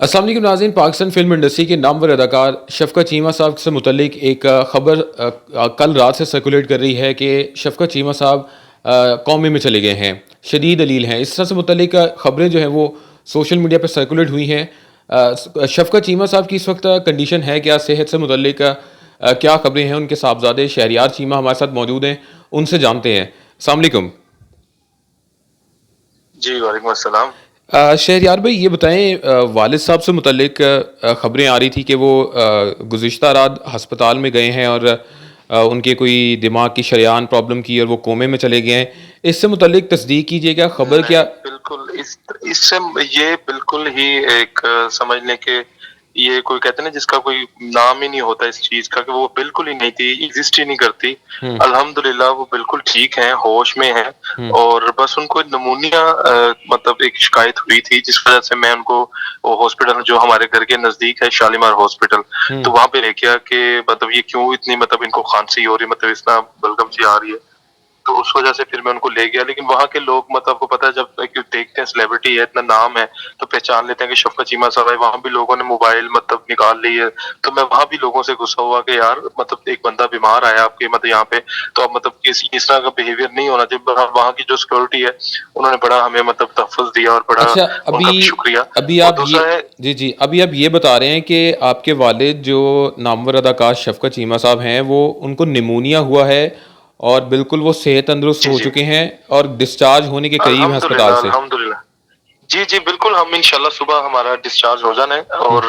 السلام علیکم ناظرین، پاکستان فلم انڈسٹری کے نامور اداکار شفقت چیمہ صاحب سے متعلق ایک خبر کل رات سے سرکولیٹ کر رہی ہے کہ شفقت چیمہ صاحب قومے میں چلے گئے ہیں، شدید علیل ہیں۔ اس طرح سے متعلق خبریں جو ہیں وہ سوشل میڈیا پہ سرکولیٹ ہوئی ہیں۔ شفقت چیمہ صاحب کی اس وقت کنڈیشن ہے کیا، صحت سے متعلق کیا خبریں ہیں؟ ان کے صاحبزادے شہریار چیمہ ہمارے ساتھ موجود ہیں، ان سے جانتے ہیں۔ السلام علیکم۔ جی وعلیکم السلام۔ شہریار بھائی یہ بتائیں، والد صاحب سے متعلق خبریں آ رہی تھی کہ وہ گزشتہ رات ہسپتال میں گئے ہیں اور ان کے کوئی دماغ کی شریان پرابلم کی اور وہ کومے میں چلے گئے ہیں۔ اس سے متعلق تصدیق کیجیے گا، خبر کیا؟ نہیں بالکل اس سے یہ بالکل ہی ایک سمجھ لیں کہ یہ کوئی کہتے ہیں نا جس کا کوئی نام ہی نہیں ہوتا اس چیز کا، کہ وہ بالکل ہی نہیں تھی، ایگزسٹ ہی نہیں کرتی۔ الحمدللہ وہ بالکل ٹھیک ہیں، ہوش میں ہیں، اور بس ان کو نمونیا مطلب ایک شکایت ہوئی تھی، جس وجہ سے میں ان کو ہاسپٹل جو ہمارے گھر کے نزدیک ہے شالیمار ہاسپٹل، تو وہاں پہ لے گیا کہ مطلب یہ کیوں اتنی مطلب ان کو کھانسی ہو رہی، مطلب اس طرح بلغم سی آ رہی ہے، تو اس وجہ سے پھر میں ان کو لے گیا۔ لیکن وہاں کے لوگ مطلب کو پتہ ہے جب دیکھتے ہیں سیلیبریٹی ہے، اتنا نام ہے، تو پہچان لیتے ہیں کہ شفقت چیمہ صاحب ہے۔ وہاں بھی لوگوں نے موبائل مطلب نکال لی ہے، تو میں وہاں بھی لوگوں سے غصہ ہوا کہ یار مطلب ایک بندہ بیمار آیا آپ کے مطلب یہاں پہ، تو اب مطلب اس طرح کا بیہیویئر نہیں ہونا چاہیے۔ وہاں کی جو سیکورٹی ہے انہوں نے بڑا ہمیں مطلب تحفظ دیا، اور بڑا اچھا، ان کا بھی شکریہ۔ ابھی اور آپ دوسرا ہے ابھی آپ یہ بتا رہے ہیں کہ آپ کے والد جو نامور اداکار شفقت چیمہ صاحب ہیں، وہ ان کو نمونیا ہوا ہے اور بالکل وہ صحت تندرست جی ہو جی چکے ہیں اور ڈسچارج ہونے کے قریب ہیں الحمدللہ ہسپتال سے۔ الحمدللہ۔ جی جی بالکل، ہم انشاءاللہ صبح ہمارا ڈسچارج ہو جانا ہے اور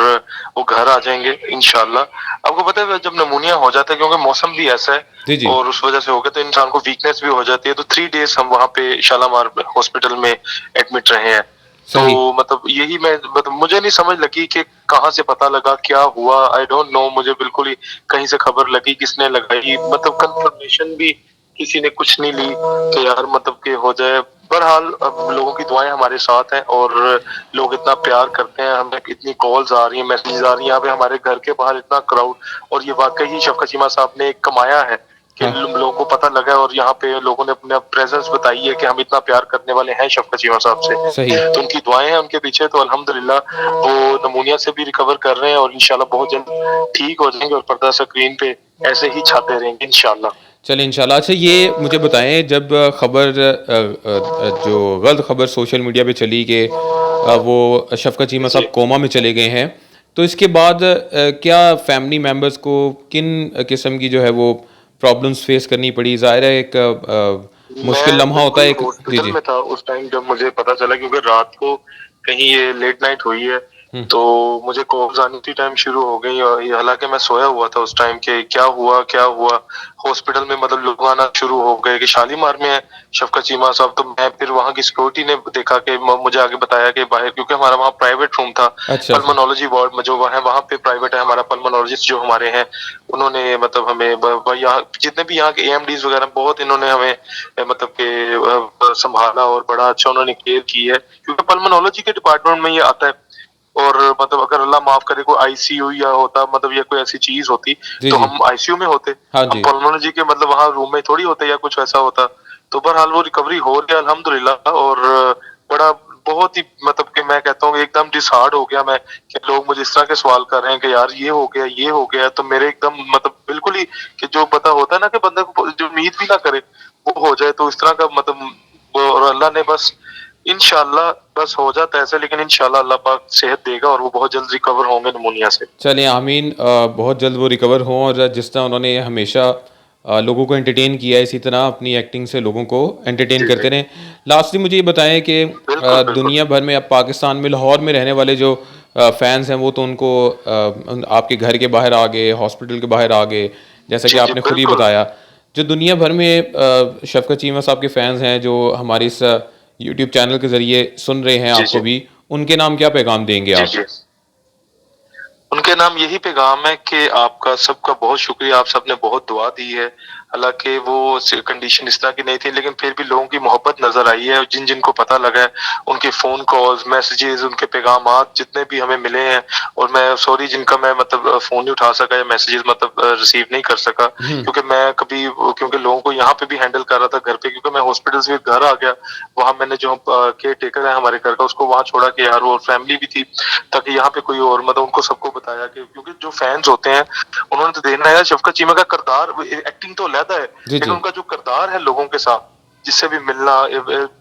وہ گھر آ جائیں گے انشاءاللہ۔ آپ کو پتہ ہے جب نمونیا ہو جاتا ہے، کیونکہ موسم بھی ایسا ہے جی جی اور اس وجہ سے ہو گیا، تو انسان کو ویکنیس بھی ہو جاتی ہے، تو 3 days ہم وہاں پہ شالامار ہاسپٹل میں ایڈمٹ رہے ہیں۔ تو صحیح۔ مطلب یہی میں مطلب مجھے نہیں سمجھ لگی کہ کہاں سے پتہ لگا کیا ہوا، آئی ڈونٹ نو، مجھے بالکل ہی کہیں سے خبر لگی، کس نے لگائی، مطلب کنفرمیشن بھی کسی نے کچھ نہیں لی کہ یار مطلب کہ ہو جائے۔ بہرحال اب لوگوں کی دعائیں ہمارے ساتھ ہیں، اور لوگ اتنا پیار کرتے ہیں، ہمیں اتنی کالز آ رہی ہیں، میسیجز آ رہی ہیں، یہاں پہ ہمارے گھر کے باہر اتنا کراؤڈ، اور یہ واقعی شفقت چیمہ صاحب نے ایک کمایا ہے کہ ہاں لوگوں کو پتہ لگا ہے، اور یہاں پہ لوگوں نے اپنا پریزنس بتائی ہے کہ ہم اتنا پیار کرنے والے ہیں شفقت چیمہ صاحب سے، صحیح۔ تو ان کی دعائیں ہیں ان کے پیچھے۔ تو الحمدللہ وہ نمونیا سے بھی ریکور کر رہے ہیں، اور انشاءاللہ بہت جلد ٹھیک ہو جائیں گے، اور پردہ اسکرین پہ ایسے ہی چھاتے رہیں گے انشاءاللہ۔ چلیں انشاءاللہ۔ اچھا یہ مجھے بتائیں، جب خبر جو غلط خبر سوشل میڈیا پہ چلی کہ وہ شفقت چیمہ جی صاحب کوما میں چلے گئے ہیں، تو اس کے بعد کیا فیملی ممبرس کو کن قسم کی جو ہے وہ پرابلمس فیس کرنی پڑی؟ ظاہر ہے ایک مشکل میں لمحہ ہوتا ہے بالکل ایک۔ جی ہاسپٹل جی میں تھا اس ٹائم جب مجھے پتا چلا، کیونکہ رات کو کہیں یہ لیٹ نائٹ ہوئی ہے، تو مجھے کالز آنی تھی، ٹائم شروع ہو گئی، اور حالانکہ میں سویا ہوا تھا اس ٹائم کہ کیا ہوا کیا ہوا۔ ہاسپٹل میں مطلب لوگ آنا شروع ہو گئے کہ شالیمار میں ہے شفقت چیمہ صاحب، تو میں پھر وہاں کی سیکورٹی نے دیکھا کہ مجھے آگے بتایا کہ باہر، کیونکہ ہمارا وہاں پرائیویٹ روم تھا، اچھا اچھا پلمونالوجی وارڈ جو ہے وہاں پہ پرائیویٹ ہے، ہمارا پلمونالوجسٹ جو ہمارے ہیں انہوں نے مطلب ہمیں یہاں جتنے بھی یہاں کے اے ایم ڈیز وغیرہ بہت انہوں نے ہمیں مطلب کہ سنبھالا، اور بڑا اچھا انہوں نے کیئر کی ہے، کیونکہ پلمونالوجی کے ڈپارٹمنٹ میں یہ آتا ہے، اور مطلب اگر اللہ معاف کرے کوئی آئی سی یو یا ہوتا، مطلب یہ کوئی ایسی چیز ہوتی جی تو جی ہم آئی سی یو میں ہوتے، ہاں ہم جی پلمونالوجی کے مطلب وہاں روم میں تھوڑی ہوتے یا کچھ ایسا ہوتا۔ تو بہرحال وہ ریکوری ہو گیا الحمدللہ، اور بڑا بہت ہی مطلب کہ میں کہتا ہوں ایک دم ڈس ہارڈ ہو گیا میں، کہ لوگ مجھے اس طرح کے سوال کر رہے ہیں کہ یار یہ ہو گیا یہ ہو گیا، تو میرے ایک دم مطلب بالکل ہی کہ جو پتا ہوتا ہے نا کہ بندے کو جو امید بھی نہ کرے وہ ہو جائے، تو اس طرح کا مطلب اور اللہ نے بس انشاءاللہ بس ہو جاتا ہے ایسے، لیکن انشاءاللہ اللہ پاک صحت دے گا، اور وہ بہت جلد ریکور ہوں گے نمونیا سے۔ چلیں آمین، بہت جلد وہ ریکور ہوں، اور جس طرح انہوں نے ہمیشہ لوگوں کو انٹرٹین کیا ہے، اسی طرح اپنی ایکٹنگ سے لوگوں کو انٹرٹین جی جی کرتے رہیں۔ لاسٹلی مجھے یہ بتائیں کہ بالکل بالکل۔ دنیا بھر میں، اب پاکستان میں لاہور میں رہنے والے جو فینس ہیں، وہ تو ان کو آپ کے گھر کے باہر آ گئے، ہاسپٹل کے باہر آ گئے، جیسا کہ جی جی آپ نے خود ہی بالکل۔ بتایا۔ جو دنیا بھر میں شفقت چیمہ صاحب کے فینس ہیں، جو ہماری اس یوٹیوب چینل کے ذریعے سن رہے ہیں جی آپ کو جی بھی، ان کے نام کیا پیغام دیں گے جی آپ؟ جی ان کے نام یہی پیغام ہے کہ آپ کا سب کا بہت شکریہ، آپ سب نے بہت دعا دی ہے حالانکہ وہ کنڈیشن اس طرح کی نہیں تھی، لیکن پھر بھی لوگوں کی محبت نظر آئی ہے، جن جن کو پتہ لگا ہے ان کے فون کالز، میسیجز، ان کے پیغامات جتنے بھی ہمیں ملے ہیں، اور میں سوری جن کا میں مطلب فون نہیں اٹھا سکا یا میسیجز مطلب ریسیو نہیں کر سکا، کیونکہ میں کبھی کیونکہ لوگوں کو یہاں پہ بھی ہینڈل کر رہا تھا گھر پہ، کیونکہ میں ہاسپٹل سے گھر آ گیا، وہاں میں نے جو کیئر ٹیکر ہے ہمارے گھر کا اس کو وہاں چھوڑا کہ یار وہ فیملی بھی تھی، تاکہ یہاں پہ کوئی اور مطلب ان کو سب کو بتایا کہ کیونکہ جو فینز ہوتے ہیں انہوں نے تو دیکھنا ہے شفقت چیمہ کا کردار، ایکٹنگ تو علیحدہ ہے جی لیکن جی، ان کا جو کردار ہے لوگوں کے ساتھ جس سے بھی ملنا،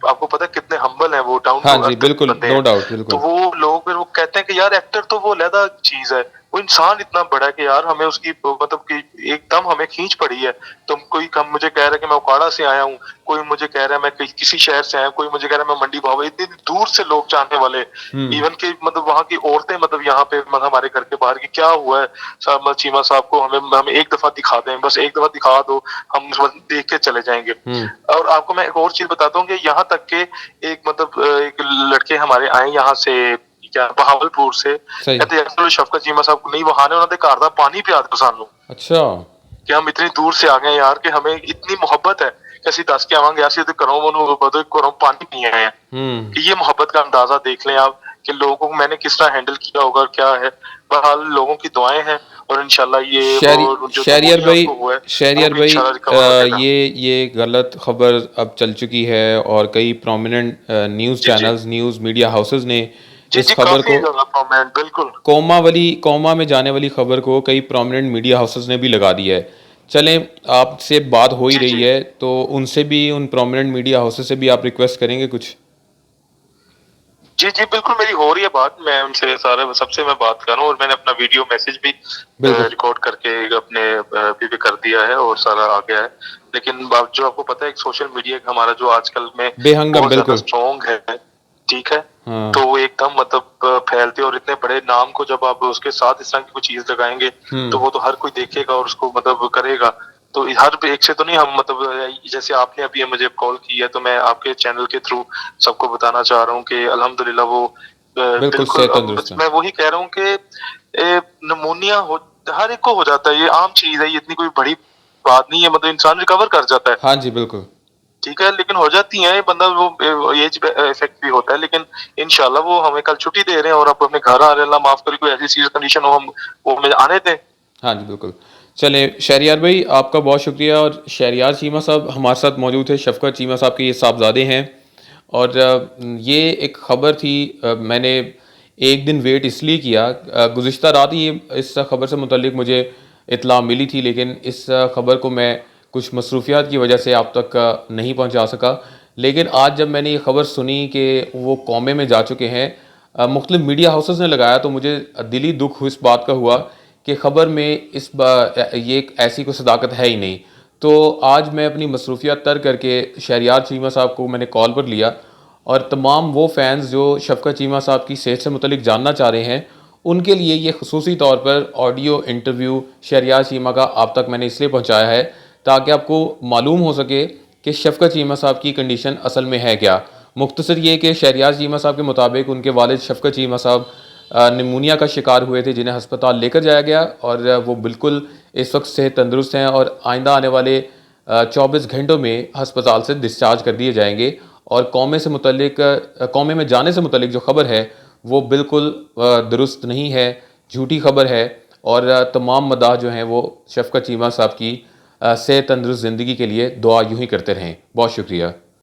آپ کو پتا ہے کتنے ہمبل ہیں وہ، ڈاؤن ہاں ٹو جی ارتھ بالکل، بندے نو ہیں، ڈاؤٹ، تو بالکل. وہ لوگ پھر وہ کہتے ہیں کہ یار ایکٹر تو وہ علیحدہ چیز ہے، وہ انسان اتنا بڑا ہے کہ یار ہمیں اس کی مطلب کہ ایک دم ہمیں کھینچ پڑی ہے. تم کوئی کم مجھے کہہ رہا ہے کہ میں اکاڑا سے آیا ہوں، کوئی مجھے کہہ رہا ہے میں کسی شہر سے آیا ہوں، کوئی مجھے کہہ رہا ہے میں منڈی بھاوا، اتنی دور سے لوگ چاہنے والے، ایون کہ مطلب وہاں کی عورتیں مطلب یہاں پہ مطلب ہمارے گھر کے باہر کی کیا ہوا ہے صاحب چیمہ صاحب کو ہمیں ایک دفعہ دکھا دیں، بس ایک دفعہ دکھا دو، ہم دیکھ کے چلے جائیں گے. اور آپ کو میں ایک اور چیز بتاتا ہوں کہ یہاں تک کہ ایک مطلب ایک لڑکے ہمارے آئے یہاں سے کیا بہاول پور سے، صحیح. کہتے ہیں شفقت چیمہ صاحب کو نہیں وہانے انہوں نے گھر دا پانی پیا دو سانو، اچھا. کہ ہم اتنی دور سے آ گئے یار کہ ہمیں اتنی محبت ہے کہ اسی دس کے آواں گے اسی کروں وہ بدو کروں پانی پیے ہیں، کہ یہ محبت کا اندازہ دیکھ لیں آپ کہ لوگوں کو میں نے کس طرح ہینڈل کیا ہوگا اور کیا ہے. بہرحال لوگوں کی دعائیں ہیں اور انشاءاللہ یہ وہ جو شہریار نمونیا اس بھائی، کو ہوا ہے وہ شہریار بھی بھائی، انشاءاللہ ریکور ہو جائے گا. یہ غلط خبر اب چل چکی ہے اور کئی پرومیننٹ نیوز جی جی چینلز، نیوز میڈیا ہاؤسز نے جی اس جی خبر کافی کو، زیادہ پرومیننٹ، بالکل. کوما میں جانے والی خبر کو کئی پرومیننٹ میڈیا ہاؤسز نے بھی لگا دیا ہے. چلیں، آپ سے بات ہو ہی جی جی رہی ہے تو ان سے بھی، ان پرومیننٹ میڈیا ہاؤسز سے بھی آپ ریکویسٹ کریں گے کچھ؟ جی جی بالکل میری ہو رہی ہے بات، میں ان سے سب سے میں بات کر رہا ہوں، اور میں نے اپنا ویڈیو میسج بھی بالکل. ریکارڈ کر کے اپنے بھی کر دیا ہے اور سارا آ گیا ہے. لیکن جو آپ کو پتا ہے ایک سوشل میڈیا ہمارا جو آج کل میں بے ہنگم، بہت زیادہ بالکل. اسٹرانگ ہے، ٹھیک ہے، ہاں. تو وہ ایک دم مطلب پھیلتے، اور اتنے بڑے نام کو جب آپ اس کے ساتھ اس طرح کی کوئی چیز لگائیں گے تو وہ تو ہر کوئی دیکھے گا اور اس کو مطلب کرے گا. تو ہر ایک سے تو نہیں، ہم مطلب جیسے آپ نے ابھی مجھے کال کی ہے تو میں آپ کے چینل کے تھرو سب کو بتانا چاہ رہا ہوں کہ الحمدللہ وہ بالکل بالکل، صحت اب تندرست ہیں. میں وہی کہہ رہا ہوں کہ نمونیا ہر ایک کو ہو جاتا ہے، یہ عام چیز ہے، یہ اتنی کوئی بڑی بات نہیں ہے، مطلب انسان ریکور کر جاتا ہے، ہاں جی بالکل. ٹھیک ہے، لیکن ہو جاتی ہیں بندہ وہ ایج افیکٹ بھی ہوتا ہے، لیکن انشاءاللہ وہ ہمیں کل چھٹی دے رہے ہیں اور اب اپنے گھر آ رہے ہیں، اللہ معاف کرے کوئی ایسی سیریس کنڈیشن ہو ہم وہ ہمیں آنے دیں. ہاں جی بالکل. چلیں شہریار بھائی، آپ کا بہت شکریہ. اور شہریار چیمہ صاحب ہمارے ساتھ موجود تھے، شفقت چیمہ صاحب کے یہ صاحبزادے ہیں. اور یہ ایک خبر تھی، میں نے ایک دن ویٹ اس لیے کیا، گزشتہ رات ہی اس خبر سے متعلق مجھے اطلاع ملی تھی، لیکن اس خبر کو میں کچھ مصروفیات کی وجہ سے آپ تک نہیں پہنچا سکا. لیکن آج جب میں نے یہ خبر سنی کہ وہ کومے میں جا چکے ہیں، مختلف میڈیا ہاؤسز نے لگایا، تو مجھے دلی دکھ اس بات کا ہوا کہ خبر میں یہ ایک ایسی کوئی صداقت ہے ہی نہیں. تو آج میں اپنی مصروفیات ترک کر کے شہریار چیمہ صاحب کو میں نے کال پر لیا، اور تمام وہ فینز جو شفقت چیمہ صاحب کی صحت سے متعلق جاننا چاہ رہے ہیں ان کے لیے یہ خصوصی طور پر آڈیو انٹرویو شہریار چیمہ کا آپ تک میں نے اس لیے پہنچایا ہے تاکہ آپ کو معلوم ہو سکے کہ شفقت چیمہ صاحب کی کنڈیشن اصل میں ہے کیا. مختصر یہ کہ شہریار چیمہ صاحب کے مطابق ان کے والد شفقت چیمہ صاحب نمونیا کا شکار ہوئے تھے، جنہیں ہسپتال لے کر جایا گیا، اور وہ بالکل اس وقت صحت تندرست ہیں اور آئندہ آنے والے 24 گھنٹوں میں ہسپتال سے ڈسچارج کر دیے جائیں گے. اور قومے میں جانے سے متعلق جو خبر ہے وہ بالکل درست نہیں ہے، جھوٹی خبر ہے. اور تمام مداح جو ہیں وہ شفقت چیمہ صاحب کی صحت تندرست زندگی کے لیے دعا یوں ہی کرتے رہیں. بہت شکریہ.